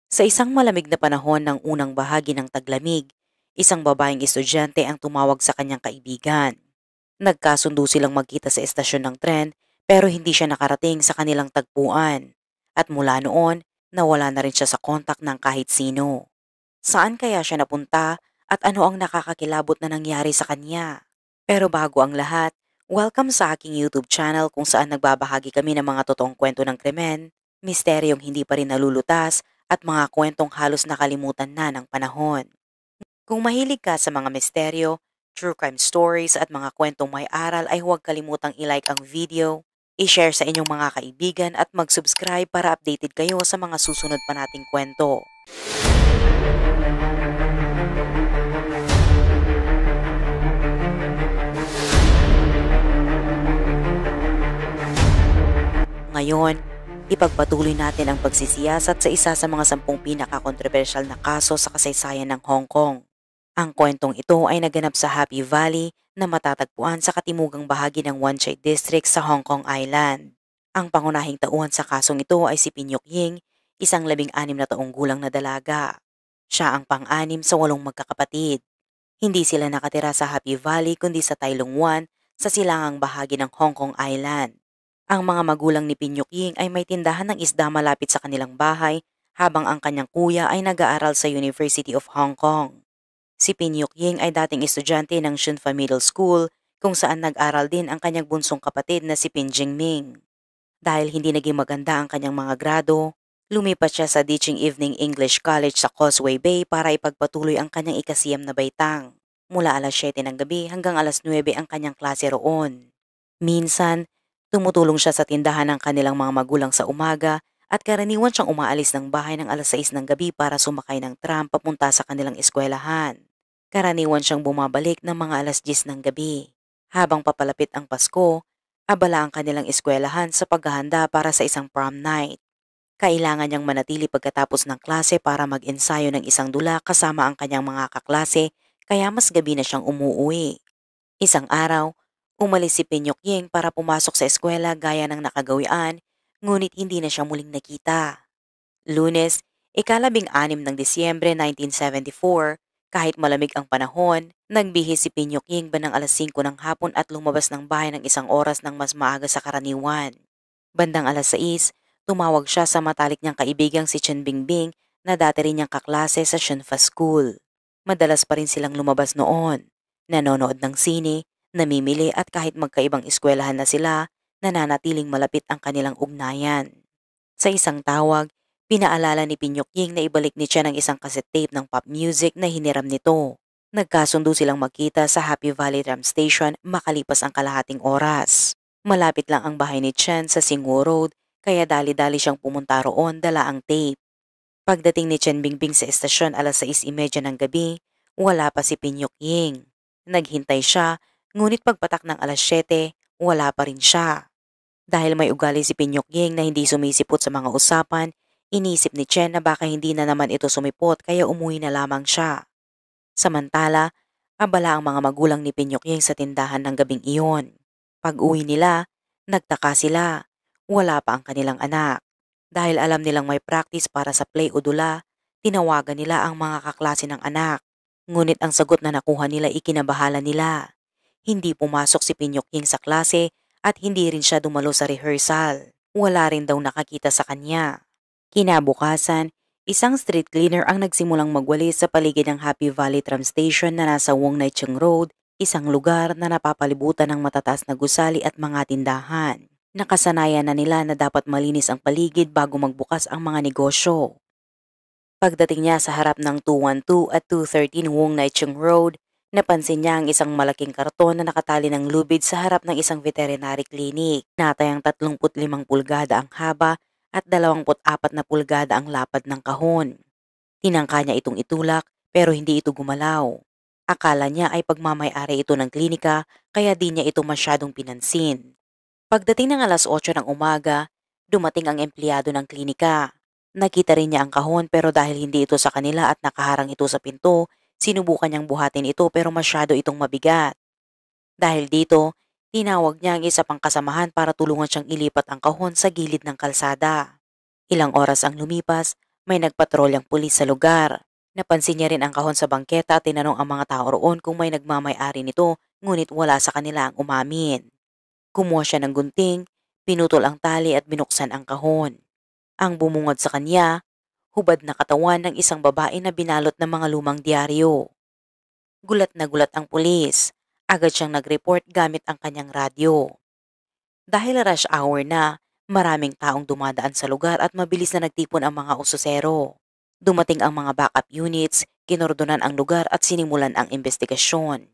Sa isang malamig na panahon ng unang bahagi ng taglamig, isang babaeng estudyante ang tumawag sa kanyang kaibigan. Nagkasundo silang magkita sa estasyon ng tren pero hindi siya nakarating sa kanilang tagpuan. At mula noon, nawala na rin siya sa kontak ng kahit sino. Saan kaya siya napunta at ano ang nakakakilabot na nangyari sa kanya? Pero bago ang lahat, welcome sa aking YouTube channel kung saan nagbabahagi kami ng mga totoong kwento ng krimen, misteryong hindi pa rin nalulutas, at mga kwentong halos nakalimutan na ng panahon. Kung mahilig ka sa mga misteryo, true crime stories at mga kwentong may aral ay huwag kalimutang i-like ang video, i-share sa inyong mga kaibigan at mag-subscribe para updated kayo sa mga susunod pa nating kwento. Ngayon, ipagpatuloy natin ang pagsisiyasat sa isa sa mga 10 pinakakontrobersyal na kaso sa kasaysayan ng Hong Kong. Ang kwentong ito ay naganap sa Happy Valley na matatagpuan sa katimugang bahagi ng Wan Chai District sa Hong Kong Island. Ang pangunahing tauhan sa kasong ito ay si Pinyok Ying, isang 16 na taong gulang na dalaga. Siya ang pang-anim sa 8 magkakapatid. Hindi sila nakatira sa Happy Valley kundi sa Tai Lung Wan sa silangang bahagi ng Hong Kong Island. Ang mga magulang ni Pinyok Ying ay may tindahan ng isda malapit sa kanilang bahay habang ang kanyang kuya ay nag-aaral sa University of Hong Kong. Si Pinyok Ying ay dating estudyante ng Shunfa Middle School kung saan nag-aral din ang kanyang bunsong kapatid na si Pin Jingming. Dahil hindi naging maganda ang kanyang mga grado, lumipat siya sa Teaching Evening English College sa Causeway Bay para ipagpatuloy ang kanyang ikasiyam na baitang. Mula alas 7 ng gabi hanggang alas 9 ang kanyang klase roon. Minsan, tumutulong siya sa tindahan ng kanilang mga magulang sa umaga at karaniwan siyang umaalis ng bahay ng alas 6 ng gabi para sumakay ng tram papunta sa kanilang eskwelahan. Karaniwan siyang bumabalik ng mga alas 10 ng gabi. Habang papalapit ang Pasko, abala ang kanilang eskwelahan sa paghahanda para sa isang prom night. Kailangan niyang manatili pagkatapos ng klase para mag-ensayo ng isang dula kasama ang kanyang mga kaklase kaya mas gabi na siyang umuwi. Isang araw, umalis si Pinyok Ying para pumasok sa eskwela gaya ng nakagawian, ngunit hindi na siya muling nakita. Lunes, ika-16 ng Disyembre 1974, kahit malamig ang panahon, nagbihis si Pinyok Ying bandang alas 5 ng hapon at lumabas ng bahay ng isang oras ng mas maaga sa karaniwan. Bandang alas 6, tumawag siya sa matalik niyang kaibigang si Chen Bingbing na dati rin niyang kaklase sa Shunfa School. Madalas pa rin silang lumabas noon. Nanonood ng sine, namimili at kahit magkaibang eskwelahan na sila, nananatiling malapit ang kanilang ugnayan. Sa isang tawag, pinaalala ni Pinyok Ying na ibalik ni Chen ang isang cassette tape ng pop music na hiniram nito. Nagkasundo silang magkita sa Happy Valley Tram Station makalipas ang kalahating oras. Malapit lang ang bahay ni Chen sa Singwo Road kaya dali-dali siyang pumunta roon dala ang tape. Pagdating ni Chen Bingbing sa estasyon alas 6:30 ng gabi, wala pa si Pinyok Ying. Naghintay siya, ngunit pagpatak ng alas 7, wala pa rin siya. Dahil may ugali si Pinyok Ying na hindi sumisipot sa mga usapan, inisip ni Chen na baka hindi na naman ito sumipot kaya umuwi na lamang siya. Samantala, abala ang mga magulang ni Pinyok Ying sa tindahan ng gabing iyon. Pag-uwi nila, nagtaka sila. Wala pa ang kanilang anak. Dahil alam nilang may practice para sa play o dula, tinawagan nila ang mga kaklase ng anak. Ngunit ang sagot na nakuha nila ikinabahala nila. Hindi pumasok si Pinyok Ying sa klase at hindi rin siya dumalo sa rehearsal. Wala rin daw nakakita sa kanya. Kinabukasan, isang street cleaner ang nagsimulang magwalis sa paligid ng Happy Valley Tram Station na nasa Wong Nai Cheng Road, isang lugar na napapalibutan ng matataas na gusali at mga tindahan. Nakasanayan na nila na dapat malinis ang paligid bago magbukas ang mga negosyo. Pagdating niya sa harap ng 212 at 213 Wong Nai Cheng Road, napansin niya ang isang malaking karton na nakatali ng lubid sa harap ng isang veterinary clinic. Natayang 35 pulgada ang haba at 24 na pulgada ang lapad ng kahon. Tinangka niya itong itulak pero hindi ito gumalaw. Akala niya ay pagmamay-ari ito ng klinika kaya di niya ito masyadong pinansin. Pagdating ng alas 8 ng umaga, dumating ang empleyado ng klinika. Nakita rin niya ang kahon pero dahil hindi ito sa kanila at nakaharang ito sa pinto, sinubukan niyang buhatin ito pero masyado itong mabigat. Dahil dito, tinawag niya ang isa pang kasamahan para tulungan siyang ilipat ang kahon sa gilid ng kalsada. Ilang oras ang lumipas, May nagpatrolyang pulis sa lugar. Napansin niya rin ang kahon sa bangketa at tinanong ang mga tao roon kung may nagmamay-ari nito, ngunit wala sa kanila ang umamin. Kumuha siya ng gunting, pinutol ang tali at binuksan ang kahon. Ang bumungad sa kanya, hubad na katawan ng isang babae na binalot ng mga lumang diaryo. Gulat na gulat ang pulis. Agad siyang nag-report gamit ang kanyang radyo. Dahil rush hour na, maraming taong dumadaan sa lugar at mabilis na nagtipon ang mga ususero. Dumating ang mga backup units, kinordonan ang lugar at sinimulan ang investigasyon.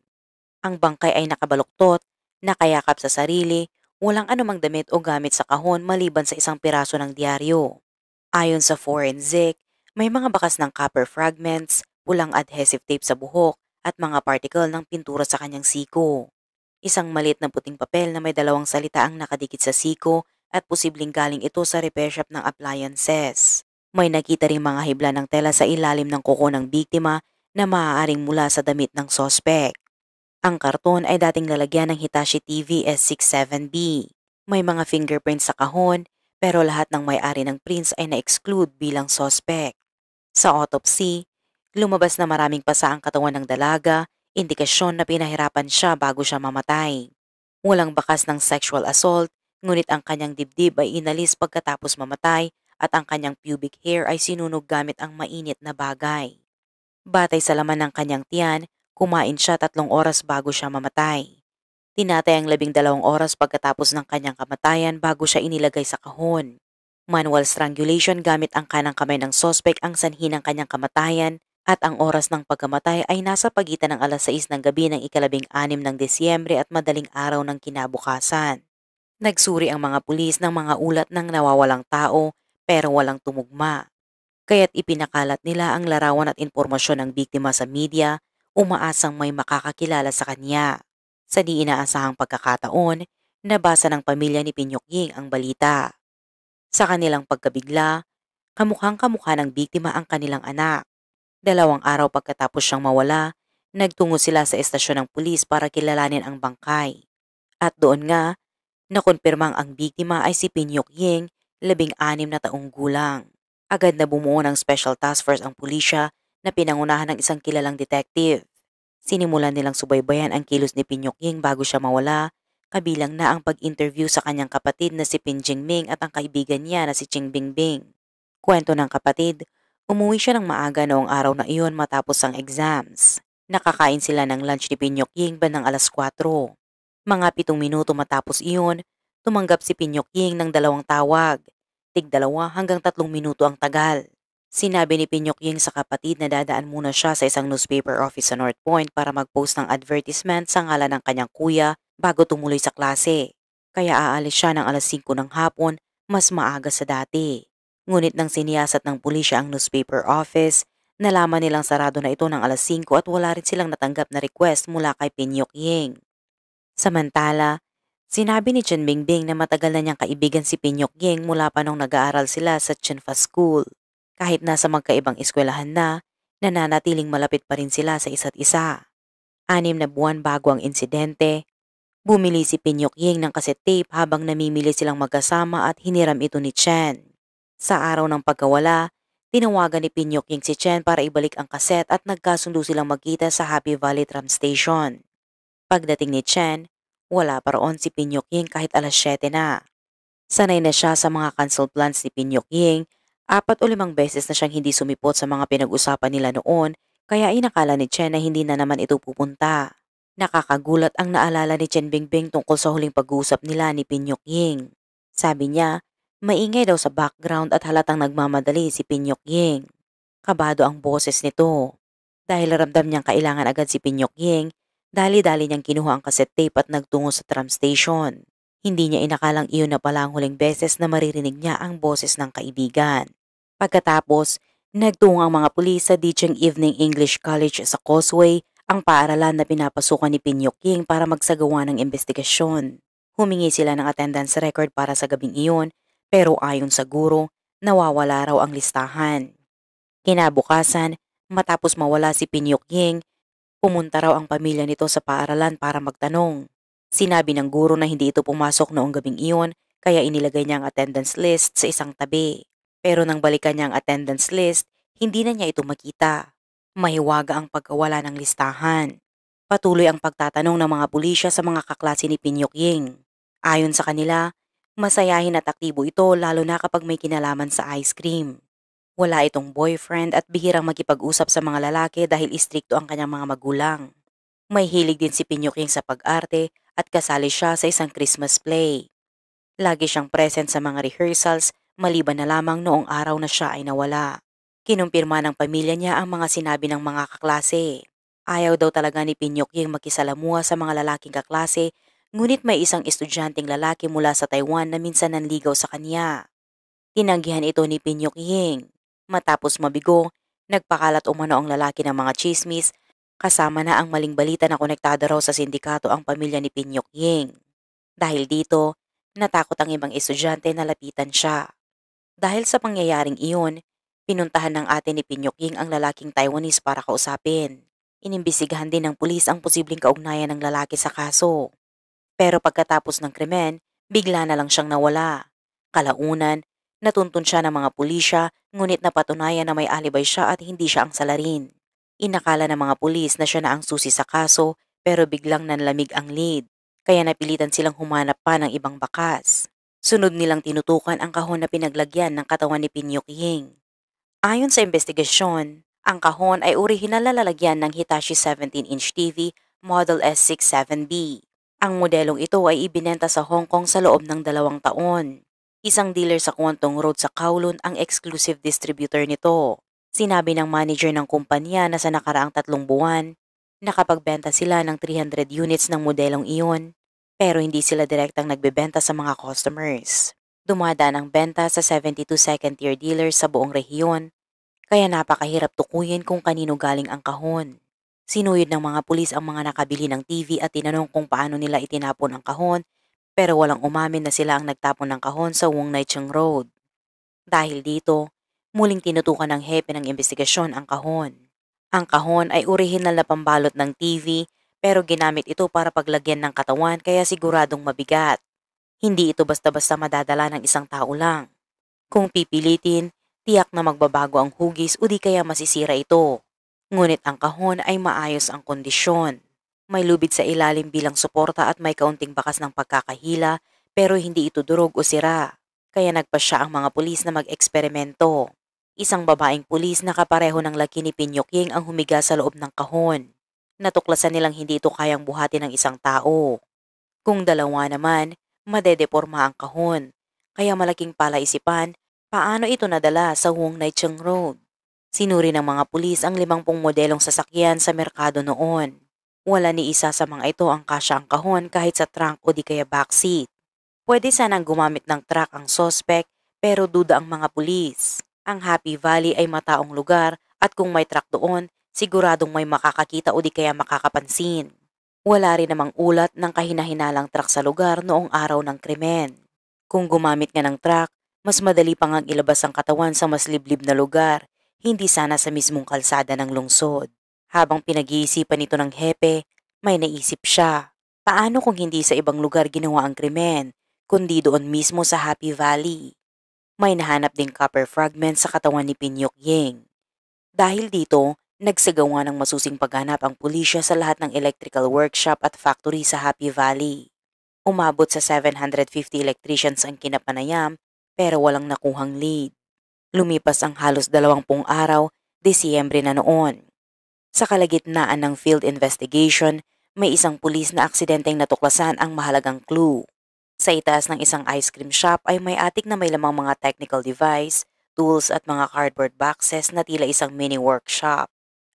Ang bangkay ay nakabaluktot, nakayakap sa sarili, walang anumang damit o gamit sa kahon maliban sa isang piraso ng diaryo. Ayon sa forensic, may mga bakas ng copper fragments, pulang adhesive tape sa buhok, at mga particle ng pintura sa kanyang siko. Isang maliit na puting papel na may dalawang salita ang nakadikit sa siko at posibleng galing ito sa repair shop ng appliances. May nakita ring mga hibla ng tela sa ilalim ng kuko ng biktima na maaaring mula sa damit ng sospek. Ang karton ay dating lalagyan ng Hitachi TV S67B. May mga fingerprints sa kahon, pero lahat ng may-ari ng prints ay na-exclude bilang sospek. Sa autopsy, lumabas na maraming pasa ang katawan ng dalaga, indikasyon na pinahirapan siya bago siya mamatay. Walang bakas ng sexual assault, ngunit ang kanyang dibdib ay inalis pagkatapos mamatay at ang kanyang pubic hair ay sinunog gamit ang mainit na bagay. Batay sa laman ng kanyang tiyan, kumain siya 3 oras bago siya mamatay. Tinatay ang 12 oras pagkatapos ng kanyang kamatayan bago siya inilagay sa kahon. Manual strangulation gamit ang kanang kamay ng sospek ang sanhi ng kanyang kamatayan at ang oras ng pagkamatay ay nasa pagitan ng alas 6 ng gabi ng ika-16 ng Disyembre at madaling araw ng kinabukasan. Nagsuri ang mga pulis ng mga ulat ng nawawalang tao pero walang tumugma. Kaya't ipinakalat nila ang larawan at impormasyon ng biktima sa media, umaasang may makakakilala sa kanya. Sa di inaasahang pagkakataon, nabasa ng pamilya ni Pinyokying ang balita. Sa kanilang pagkabigla, kamukhang-kamukha ng biktima ang kanilang anak. 2 araw pagkatapos siyang mawala, nagtungo sila sa estasyon ng pulis para kilalanin ang bangkay. At doon nga, nakumpirmang ang biktima ay si Pinyokying, 16 na taong gulang. Agad na bumuo ng Special Task Force ang pulisya na pinangunahan ng isang kilalang detective. Sinimulan nilang subaybayan ang kilos ni Pinyokying bago siya mawala, kabilang na ang pag-interview sa kanyang kapatid na si Pin Jingming at ang kaibigan niya na si Ching Bingbing. Kwento ng kapatid, umuwi siya ng maaga noong araw na iyon matapos ang exams. Nakakain sila ng lunch ni Pinyokying bandang alas 4. Mga 7 minuto matapos iyon, tumanggap si Pinyokying ng 2 tawag. Tig-2 hanggang 3 minuto ang tagal. Sinabi ni Pinyokying sa kapatid na dadaan muna siya sa isang newspaper office sa North Point para mag-post ng advertisement sa ngalan ng kanyang kuya bago tumuloy sa klase. Kaya aalis siya ng alas 5 ng hapon, mas maaga sa dati. Ngunit nang siniyasat ng pulisya ang newspaper office, nalaman nilang sarado na ito ng alas 5 at wala rin silang natanggap na request mula kay Pinyokying. Samantala, sinabi ni Chen Bingbing na matagal na niyang kaibigan si Pinyokying mula pa nung nag-aaral sila sa Chenfa School. Kahit nasa magkaibang eskwelahan na, nananatiling malapit pa rin sila sa isa't isa. 6 na buwan bago ang insidente, bumili si Pinyokying ng cassette tape habang namimili silang magkasama at hiniram ito ni Chen. Sa araw ng pagkawala, tinawagan ni Pinyokying si Chen para ibalik ang cassette at nagkasundo silang magkita sa Happy Valley Tram Station. Pagdating ni Chen, wala pa roon si Pinyokying kahit alas 7 na. Sanay na siya sa mga cancel plans ni Pinyokying, 4 o 5 beses na siyang hindi sumipot sa mga pinag-usapan nila noon kaya inakala ni Chen na hindi na naman ito pupunta. Nakakagulat ang naalala ni Chen Bingbing tungkol sa huling pag-uusap nila ni Pinyokying. Sabi niya, maingay daw sa background at halatang nagmamadali si Pinyokying. Kabado ang boses nito. Dahil ramdam niyang kailangan agad si Pinyokying, dali-dali niyang kinuha ang cassette tape at nagtungo sa tram station. Hindi niya inakalang iyon na pala ang huling beses na maririnig niya ang boses ng kaibigan. Pagkatapos, nagtungo ang mga pulis sa Dicheng Evening English College sa Causeway, ang paaralan na pinapasukan ni Pinyokying para magsagawa ng investigasyon. Humingi sila ng attendance record para sa gabing iyon, pero ayon sa guro, nawawala raw ang listahan. Kinabukasan, matapos mawala si Pinyokying, pumunta raw ang pamilya nito sa paaralan para magtanong. Sinabi ng guro na hindi ito pumasok noong gabing iyon kaya inilagay niya ang attendance list sa isang tabi. Pero nang balikan niya ang attendance list, hindi na niya ito makita. Mahiwaga ang pagkawala ng listahan. Patuloy ang pagtatanong ng mga pulisya sa mga kaklase ni Pinyok Ying. Ayon sa kanila, masayahin at aktibo ito lalo na kapag may kinalaman sa ice cream. Wala itong boyfriend at bihirang makipag-usap sa mga lalaki dahil istrikto ang kanyang mga magulang. May hilig din si Pinyok Ying sa pag-arte at kasali siya sa isang Christmas play. Lagi siyang present sa mga rehearsals maliban na lamang noong araw na siya ay nawala. Kinumpirma ng pamilya niya ang mga sinabi ng mga kaklase. Ayaw daw talaga ni Pinyok Ying makisalamuha sa mga lalaking kaklase, ngunit may isang estudyanteng lalaki mula sa Taiwan na minsan nanligaw sa kanya. Tinanggihan ito ni Pinyok Ying. Matapos mabigo, nagpakalat umano ang lalaki ng mga chismis, kasama na ang maling balita na konektado raw sa sindikato ang pamilya ni Pinyok Ying. Dahil dito, natakot ang ibang estudyante na lapitan siya. Dahil sa pangyayaring iyon, pinuntahan ng ate ni Pinyok Ying ang lalaking Taiwanese para kausapin. Inimbisigahan din ng pulis ang posibleng kaugnayan ng lalaki sa kaso. Pero pagkatapos ng krimen, bigla na lang siyang nawala. Kalaunan, natuntun siya ng mga pulisya, ngunit napatunayan na may alibay siya at hindi siya ang salarin. Inakala ng mga pulis na siya na ang susi sa kaso, pero biglang nanlamig ang lead, kaya napilitan silang humanap pa ng ibang bakas. Sunod nilang tinutukan ang kahon na pinaglagyan ng katawan ni Pinyok Ying. Ayon sa investigasyon, ang kahon ay orihinal na lalagyan ng Hitachi 17-inch TV Model S67B. Ang modelong ito ay ibinenta sa Hong Kong sa loob ng 2 taon. Isang dealer sa Kwantong Road sa Kowloon ang exclusive distributor nito. Sinabi ng manager ng kumpanya na sa nakaraang 3 buwan, nakapagbenta sila ng 300 units ng modelong iyon, pero hindi sila direktang nagbebenta sa mga customers. Dumadaan ang benta sa 72 second-tier dealers sa buong rehiyon, kaya napakahirap tukuyin kung kanino galing ang kahon. Sinuyod ng mga pulis ang mga nakabili ng TV at tinanong kung paano nila itinapon ang kahon, pero walang umamin na sila ang nagtapon ng kahon sa Wong Nai Chung Road. Dahil dito, muling tinutukan ng hepe ng investigasyon ang kahon. Ang kahon ay orihinal na pambalot ng TV, pero ginamit ito para paglagyan ng katawan kaya siguradong mabigat. Hindi ito basta-basta madadala ng isang tao lang. Kung pipilitin, tiyak na magbabago ang hugis o di kaya masisira ito. Ngunit ang kahon ay maayos ang kondisyon. May lubid sa ilalim bilang suporta at may kaunting bakas ng pagkakahila, pero hindi ito durog o sira. Kaya nagpasya ang mga pulis na mag-eksperimento. Isang babaeng pulis na kapareho ng laki ni Pinyok Ying ang humiga sa loob ng kahon. Natuklasan nilang hindi ito kayang buhatin ng isang tao. Kung dalawa naman, madedeporma ang kahon. Kaya malaking palaisipan, paano ito nadala sa Wong Nai Chung Road? Sinuri ng mga pulis ang 50 modelong sasakyan sa merkado noon. Wala ni isa sa mga ito ang kasya ang kahon kahit sa trunk o di kaya backseat. Pwede sanang gumamit ng truck ang suspect, pero duda ang mga pulis. Ang Happy Valley ay mataong lugar at kung may truck doon, siguradong may makakakita o di kaya makakapansin. Wala rin namang ulat ng kahinahinalang truck sa lugar noong araw ng krimen. Kung gumamit nga ng truck, mas madali pang ang ilabas ang katawan sa mas liblib na lugar, hindi sana sa mismong kalsada ng lungsod. Habang pinag-iisipan ito ng hepe, may naisip siya. Paano kung hindi sa ibang lugar ginawa ang krimen, kundi doon mismo sa Happy Valley? May nahanap ding copper fragment sa katawan ni Pinyok Ying. Dahil dito, nagsagawa ng masusing paghanap ang pulisya sa lahat ng electrical workshop at factory sa Happy Valley. Umabot sa 750 electricians ang kinapanayam, pero walang nakuhang lead. Lumipas ang halos 20 araw, Disyembre na noon. Sa kalagitnaan ng field investigation, may isang pulis na aksidenteng natuklasan ang mahalagang clue. Sa itaas ng isang ice cream shop ay may atik na may lamang mga technical device, tools at mga cardboard boxes na tila isang mini workshop.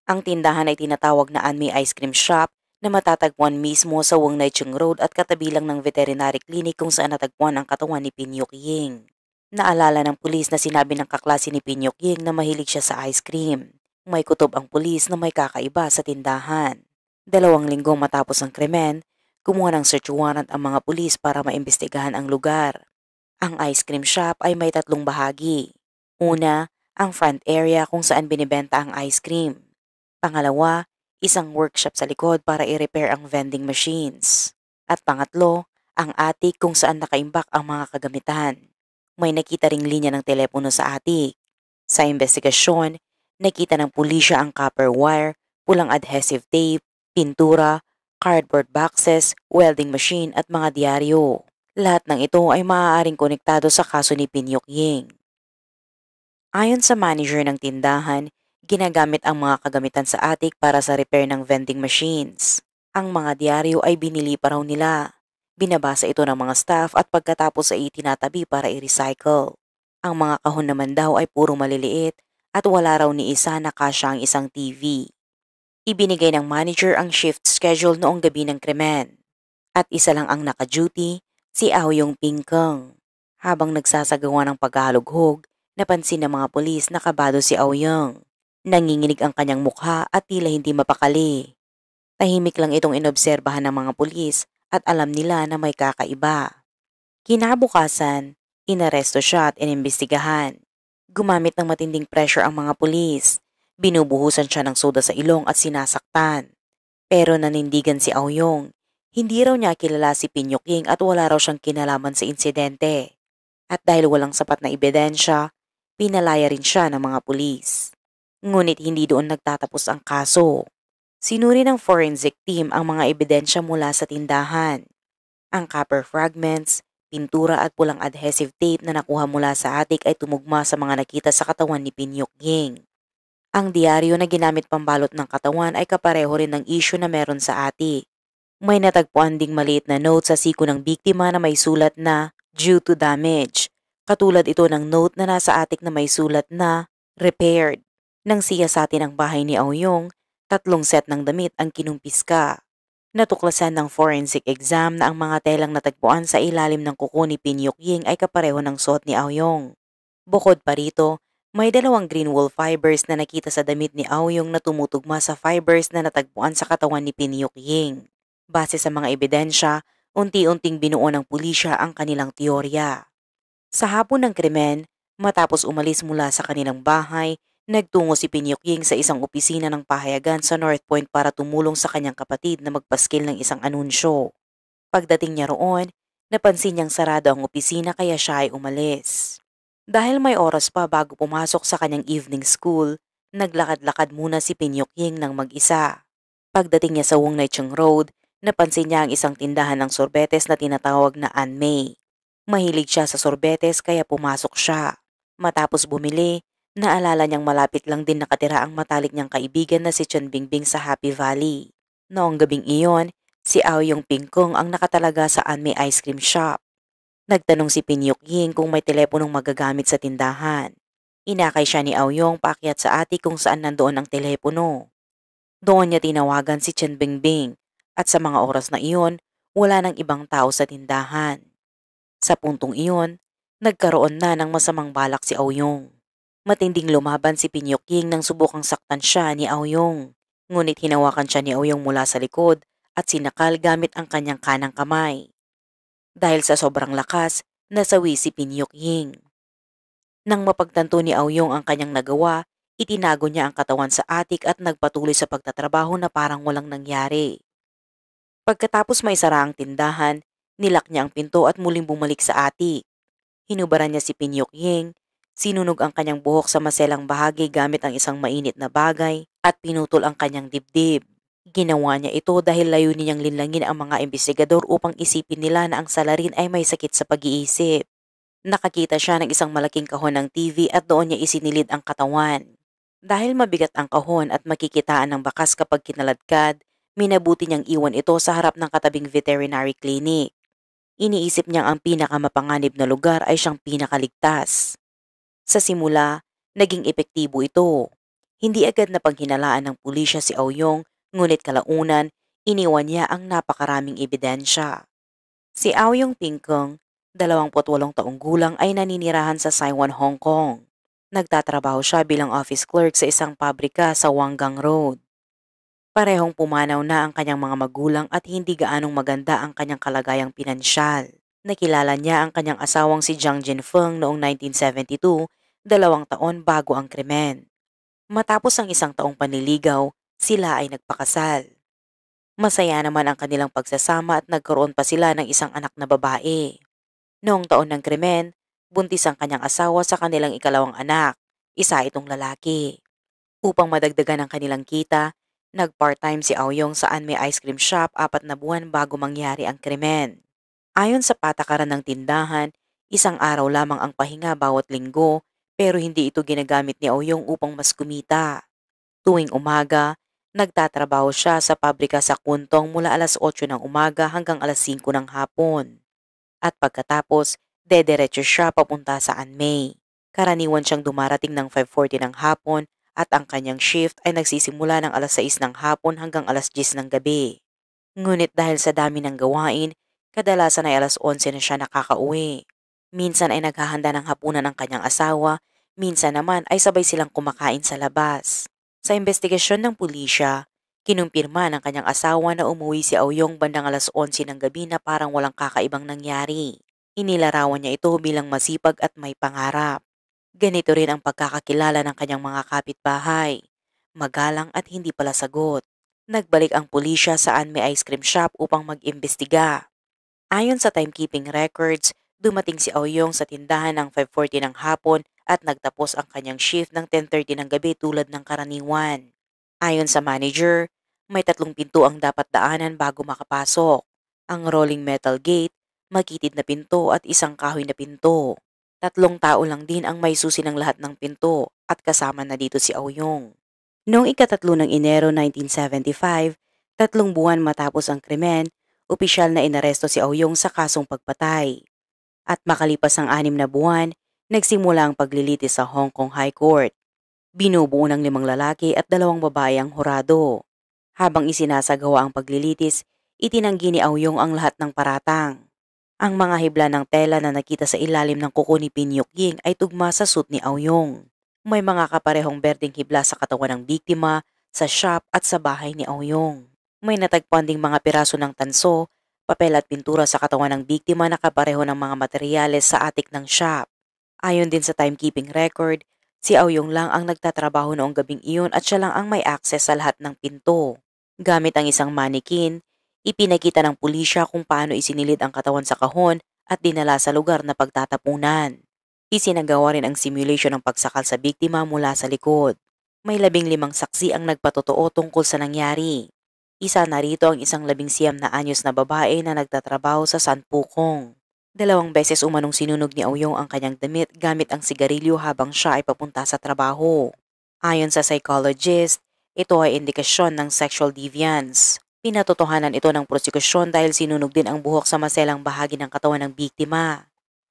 Ang tindahan ay tinatawag na Anmi Ice Cream Shop na matatagpuan mismo sa Wong Nai Chung Road at katabi lang ng veterinary clinic kung saan natagpuan ang katawan ni Pinyok Ying. Naalala ng pulis na sinabi ng kaklase ni Pinyok Ying na mahilig siya sa ice cream. May kutob ang pulis na may kakaiba sa tindahan. 2 linggo matapos ang krimen, kumuha ng search warrant ang mga pulis para maimbestigahan ang lugar. Ang ice cream shop ay may 3 bahagi. Una, ang front area kung saan binibenta ang ice cream. Pangalawa, isang workshop sa likod para i-repair ang vending machines. At pangatlo, ang attic kung saan nakaimbak ang mga kagamitan. May nakita ring linya ng telepono sa atik. Sa investigasyon, nakita ng pulisya ang copper wire, pulang adhesive tape, pintura, cardboard boxes, welding machine at mga diaryo. Lahat ng ito ay maaaring konektado sa kaso ni Pinyok Ying. Ayon sa manager ng tindahan, ginagamit ang mga kagamitan sa atik para sa repair ng vending machines. Ang mga diaryo ay binili pa raw nila. Binabasa ito ng mga staff at pagkatapos ay itinatabi para i-recycle. Ang mga kahon naman daw ay puro maliliit at wala raw ni isa na kasya ang isang TV. Ibinigay ng manager ang shift schedule noong gabi ng krimen. At isa lang ang naka-duty, si Aoyong Pingkeng. Habang nagsasagawa ng paghahalughog, napansin ng mga pulis na kabado si Aoyong. Nanginginig ang kanyang mukha at tila hindi mapakali. Tahimik lang itong inobserbahan ng mga pulis at alam nila na may kakaiba. Kinabukasan, inaresto siya at inimbestigahan. Gumamit ng matinding pressure ang mga pulis. Binubuhusan siya ng soda sa ilong at sinasaktan. Pero nanindigan si Aoyong. Hindi raw niya kilala si Pinyok Ying at wala raw siyang kinalaman sa insidente. At dahil walang sapat na ebidensya, pinalaya rin siya ng mga pulis. Ngunit hindi doon nagtatapos ang kaso. Sinuri ng forensic team ang mga ebidensya mula sa tindahan. Ang copper fragments, pintura at pulang adhesive tape na nakuha mula sa atik ay tumugma sa mga nakita sa katawan ni Pinyok Ying. Ang diaryo na ginamit pambalot ng katawan ay kapareho rin ng issue na meron sa atik. May natagpuan ding maliit na note sa siko ng biktima na may sulat na due to damage. Katulad ito ng note na nasa atik na may sulat na repaired. Nang siyasatin ang bahay ni Aoyong, 3 set ng damit ang kinumpiska. Natuklasan ng forensic exam na ang mga telang natagpuan sa ilalim ng kuko ni Pinyok Ying ay kapareho ng suot ni Aoyong. Bukod pa rito, may 2 green wool fibers na nakita sa damit ni Aoyong na tumutugma sa fibers na natagpuan sa katawan ni Pinyok Ying. Base sa mga ebidensya, unti-unting binuo ng pulisya ang kanilang teorya. Sa hapon ng krimen, matapos umalis mula sa kanilang bahay, nagtungo si Pinyok Ying sa isang opisina ng pahayagan sa North Point para tumulong sa kanyang kapatid na magpaskil ng isang anunsyo. Pagdating niya roon, napansin niyang sarado ang opisina kaya siya ay umalis. Dahil may oras pa bago pumasok sa kanyang evening school, naglakad-lakad muna si Pinyok Ying ng mag-isa. Pagdating niya sa Wong Nai Chung Road, napansin niya ang isang tindahan ng sorbetes na tinatawag na Ann May. Mahilig siya sa sorbetes kaya pumasok siya. Matapos bumili, naalala niyang malapit lang din nakatira ang matalik niyang kaibigan na si Chun Bingbing sa Happy Valley. Noong gabing iyon, si Aoyong Pingkeng ang nakatalaga sa Ann May ice cream shop. Nagtanong si Pinyok Ying kung may teleponong magagamit sa tindahan. Inakay siya ni Aoyong paakyat sa atik kung saan nandoon ang telepono. Doon niya tinawagan si Chun Bingbing. At sa mga oras na iyon, wala nang ibang tao sa tindahan. Sa puntong iyon, nagkaroon na ng masamang balak si Aoyong. Matinding lumaban si Pinyok Ying nang subukang saktan siya ni Aoyong. Ngunit hinawakan siya ni Aoyong mula sa likod at sinakal gamit ang kanyang kanang kamay. Dahil sa sobrang lakas, nasawi si Pinyok Ying. Nang mapagtanto ni Aoyong ang kanyang nagawa, itinago niya ang katawan sa atik at nagpatuloy sa pagtatrabaho na parang walang nangyari. Pagkatapos may sara ang tindahan, nilak niya ang pinto at muling bumalik sa atik. Hinubaran niya si Pinyok Ying, sinunog ang kanyang buhok sa maselang bahagi gamit ang isang mainit na bagay at pinutol ang kanyang dibdib. Ginawa niya ito dahil layunin niyang linlangin ang mga investigador upang isipin nila na ang salarin ay may sakit sa pag-iisip. Nakakita siya ng isang malaking kahon ng TV at doon niya isinilid ang katawan. Dahil mabigat ang kahon at makikitaan ng bakas kapag kinaladkad, minabuti niyang iwan ito sa harap ng katabing veterinary clinic. Iniisip niyang ang pinakamapanganib na lugar ay siyang pinakaligtas. Sa simula, naging epektibo ito. Hindi agad na paghinalaan ng pulisya si Aoyong, ngunit kalaunan, iniwan niya ang napakaraming ebidensya. Si Aoyong Pingkeng, 28 taong gulang ay naninirahan sa Saiwan, Hong Kong. Nagtatrabaho siya bilang office clerk sa isang pabrika sa Wanggang Road. Parehong pumanaw na ang kanyang mga magulang at hindi gaanong maganda ang kanyang kalagayang pinansyal. Nakilala niya ang kanyang asawang si Jiang Jinfeng noong 1972, 2 taon bago ang krimen. Matapos ang 1 taong panliligaw, sila ay nagpakasal. Masaya naman ang kanilang pagsasama at nagkaroon pa sila ng isang anak na babae. Noong taon ng krimen, buntis ang kanyang asawa sa kanilang ikalawang anak, isa itong lalaki. Upang madagdagan ang kanilang kita, nag-part-time si Aoyong sa Anme Ice Cream Shop 4 na buwan bago mangyari ang krimen. Ayon sa patakaran ng tindahan, isang araw lamang ang pahinga bawat linggo pero hindi ito ginagamit ni Aoyong upang mas kumita. Tuwing umaga, nagtatrabaho siya sa pabrika sa Kuntong mula alas 8 ng umaga hanggang alas 5 ng hapon. At pagkatapos, dederecho siya papunta sa Anmay. Karaniwan siyang dumarating ng 5:40 ng hapon at ang kanyang shift ay nagsisimula ng alas 6 ng hapon hanggang alas 10 ng gabi. Ngunit dahil sa dami ng gawain, kadalasan ay alas 11 na siya nakakauwi. Minsan ay naghahanda ng hapunan ng kanyang asawa, minsan naman ay sabay silang kumakain sa labas. Sa investigasyon ng pulisya, kinumpirma ng kanyang asawa na umuwi si Aoyong bandang alas 11 ng gabi na parang walang kakaibang nangyari. Inilarawan niya ito bilang masipag at may pangarap. Ganito rin ang pagkakakilala ng kanyang mga kapitbahay. Magalang at hindi pala sagot. Nagbalik ang pulisya sa Anme Ice Cream Shop upang mag-imbestiga. Ayon sa timekeeping records, dumating si Aoyong sa tindahan ng 5:40 ng hapon at nagtapos ang kanyang shift ng 10:30 ng gabi tulad ng karaniwan. Ayon sa manager, may 3 pinto ang dapat daanan bago makapasok. Ang rolling metal gate, makitid na pinto at isang kahoy na pinto. 3 tao lang din ang may susi ng lahat ng pinto at kasama na dito si Aoyong. Noong ika-3 ng Enero 1975, 3 buwan matapos ang krimen, opisyal na inaresto si Aoyong sa kasong pagpatay. At makalipas ang 6 na buwan, nagsimula ang paglilitis sa Hong Kong High Court. Binubuo ng 5 lalaki at 2 babae ang hurado. Habang isinasagawa ang paglilitis, itinanggi ni Aoyong ang lahat ng paratang. Ang mga hibla ng tela na nakita sa ilalim ng kuko ni Pinyok Ying ay tugma sa suit ni Aoyong. May mga kaparehong berdeng hibla sa katawan ng biktima, sa shop at sa bahay ni Aoyong. May natagpuan ding mga piraso ng tanso, papel at pintura sa katawan ng biktima na kapareho ng mga materyales sa attic ng shop. Ayon din sa timekeeping record, si Aoyong lang ang nagtatrabaho noong gabing iyon at siya lang ang may access sa lahat ng pinto. Gamit ang isang manikin, ipinakita ng pulisya kung paano isinilid ang katawan sa kahon at dinala sa lugar na pagtatapunan. Isinagawa rin ang simulation ng pagsakal sa biktima mula sa likod. May 15 saksi ang nagpatotoo tungkol sa nangyari. Isa na rito ang isang 19 na anyos na babae na nagtatrabaho sa San Pukong. 2 beses umanong sinunog ni Aoyong ang kanyang damit gamit ang sigarilyo habang siya ay papunta sa trabaho. Ayon sa psychologist, ito ay indikasyon ng sexual deviance. Pinatotohanan ito ng prosekusyon dahil sinunog din ang buhok sa maselang bahagi ng katawan ng biktima.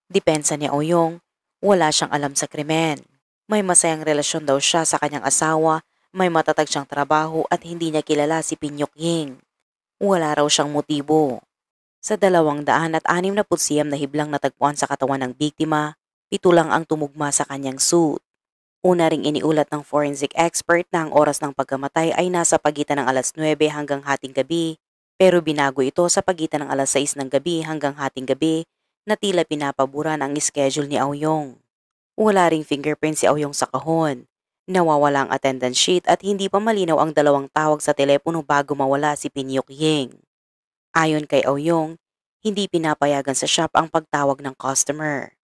Depensa ni Aoyong, wala siyang alam sa krimen. May masayang relasyon daw siya sa kanyang asawa, may matatag siyang trabaho at hindi niya kilala si Pinyok Ying. Wala raw siyang motibo. Sa 269 na hiblang natagpuan sa katawan ng biktima, 7 lang ang tumugma sa kanyang suit. Una ring iniulat ng forensic expert na ang oras ng pagkamatay ay nasa pagitan ng alas 9 hanggang hating gabi, pero binago ito sa pagitan ng alas 6 ng gabi hanggang hating gabi na tila pinapaboran ang schedule ni Aoyong. Wala ring fingerprint si Aoyong sa kahon. Nawawala ang attendance sheet at hindi pa malinaw ang 2 tawag sa telepono bago mawala si Pinyok Ying. Ayon kay Aoyong, hindi pinapayagan sa shop ang pagtawag ng customer.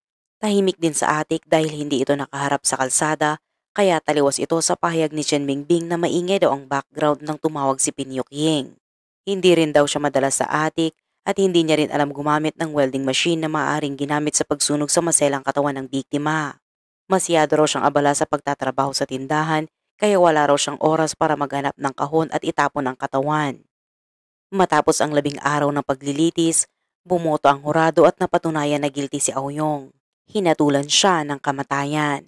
Tahimik din sa attic dahil hindi ito nakaharap sa kalsada, kaya taliwas ito sa pahayag ni Chen Bingbing na maingay daw ang background ng tumawag si Pinyok Ying. Hindi rin daw siya madalas sa attic at hindi niya rin alam gumamit ng welding machine na maaaring ginamit sa pagsunog sa maselang katawan ng biktima. Masyado raw siyang abala sa pagtatrabaho sa tindahan, kaya wala raw siyang oras para maghanap ng kahon at itapon ang katawan. Matapos ang 10 araw ng paglilitis, bumoto ang hurado at napatunayan na guilty si Aoyong. Hinatulan siya ng kamatayan.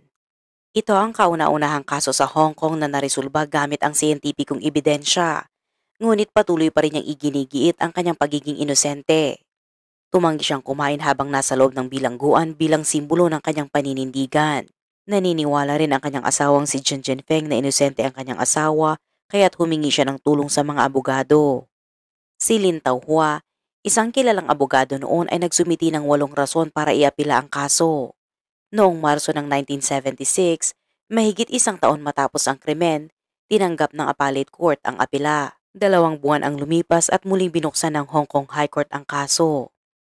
Ito ang kauna-unahang kaso sa Hong Kong na naresolba gamit ang siyentipikong ebidensya, ngunit patuloy pa rin niyang iginigiit ang kanyang pagiging inosente. Tumanggi siyang kumain habang nasa loob ng bilangguan bilang simbolo ng kanyang paninindigan. Naniniwala rin ang kanyang asawang si Jen Feng na inosente ang kanyang asawa kaya't humingi siya ng tulong sa mga abogado. Si Lin Taohua, isang kilalang abogado noon ay nagsumiti ng 8 rason para iapila ang kaso. Noong Marso ng 1976, mahigit 1 taon matapos ang krimen, tinanggap ng Appellate Court ang apela. 2 buwan ang lumipas at muling binuksan ng Hong Kong High Court ang kaso.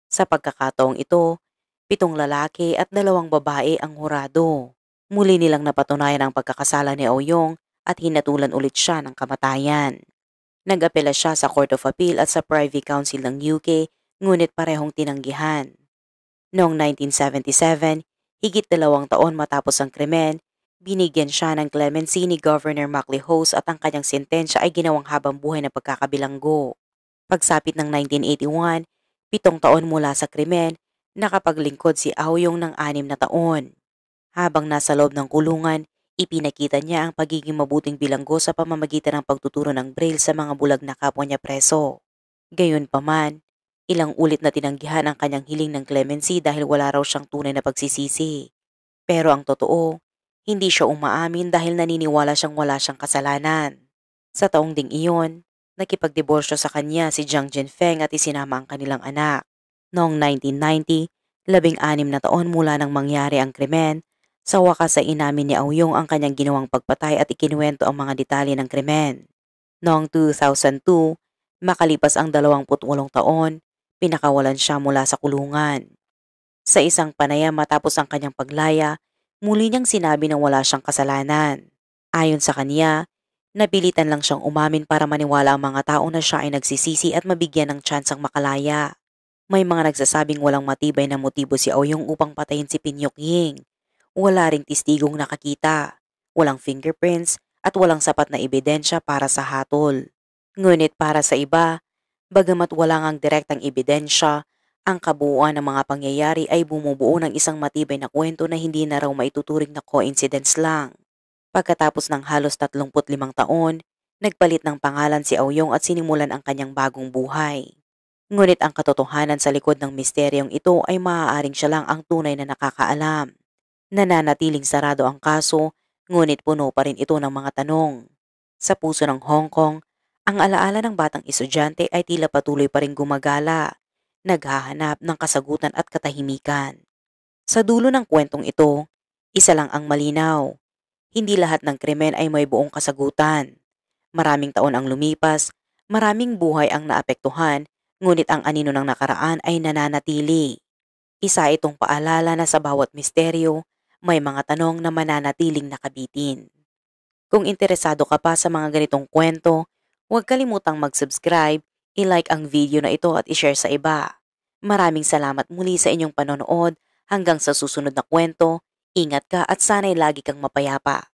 Sa pagkakataong ito, 7 lalaki at 2 babae ang hurado. Muli nilang napatunayan ang pagkakasala ni Aoyong at hinatulan ulit siya ng kamatayan. Nag-apela siya sa Court of Appeal at sa Privy Council ng UK, ngunit parehong tinanggihan. Noong 1977, higit 2 taon matapos ang krimen, binigyan siya ng clemency ni Governor MacLehose at ang kanyang sentensya ay ginawang habang buhay na pagkakabilanggo. Pagsapit ng 1981, 7 taon mula sa krimen, nakapaglingkod si Aoyong ng 6 na taon. Habang nasa loob ng kulungan, ipinakita niya ang pagiging mabuting bilanggo sa pamamagitan ng pagtuturo ng braille sa mga bulag na kapwa niya preso. Gayunpaman, ilang ulit na tinanggihan ang kanyang hiling ng clemency dahil wala raw siyang tunay na pagsisisi. Pero ang totoo, hindi siya umaamin dahil naniniwala siyang wala siyang kasalanan. Sa taong ding iyon, nakipagdiborsyo sa kanya si Jiang Jinfeng at isinama ang kanilang anak. Noong 1990, 16 na taon mula nang mangyari ang krimen, sa wakas ay inamin ni Aoyong ang kanyang ginawang pagpatay at ikinuwento ang mga detalye ng krimen. Noong 2002, makalipas ang 28 taon, pinakawalan siya mula sa kulungan. Sa isang panayam matapos ang kanyang paglaya, muli niyang sinabi na wala siyang kasalanan. Ayon sa kanya, napilitan lang siyang umamin para maniwala ang mga tao na siya ay nagsisisi at mabigyan ng tsansang makalaya. May mga nagsasabing walang matibay na motibo si Aoyong upang patayin si Pinyok Ying. Wala ring testigong nakakita, walang fingerprints at walang sapat na ebidensya para sa hatol. Ngunit para sa iba, bagamat wala ngang direktang ebidensya, ang kabuuan ng mga pangyayari ay bumubuo ng isang matibay na kwento na hindi na raw maituturing na coincidence lang. Pagkatapos ng halos 35 taon, nagpalit ng pangalan si Aoyong at sinimulan ang kanyang bagong buhay. Ngunit ang katotohanan sa likod ng misteryong ito ay maaaring siya lang ang tunay na nakakaalam. Nananatiling sarado ang kaso, ngunit puno pa rin ito ng mga tanong. Sa puso ng Hong Kong, ang alaala ng batang estudyante ay tila patuloy pa rin gumagala, naghahanap ng kasagutan at katahimikan. Sa dulo ng kwentong ito, isa lang ang malinaw. Hindi lahat ng krimen ay may buong kasagutan. Maraming taon ang lumipas, maraming buhay ang naapektuhan, ngunit ang anino ng nakaraan ay nananatili. Isa itong paalala na sa bawat misteryo, may mga tanong na mananatiling nakabitin. Kung interesado ka pa sa mga ganitong kwento, huwag kalimutang mag-subscribe, i-like ang video na ito at i-share sa iba. Maraming salamat muli sa inyong panonood. Hanggang sa susunod na kwento, ingat ka at sana'y lagi kang mapayapa.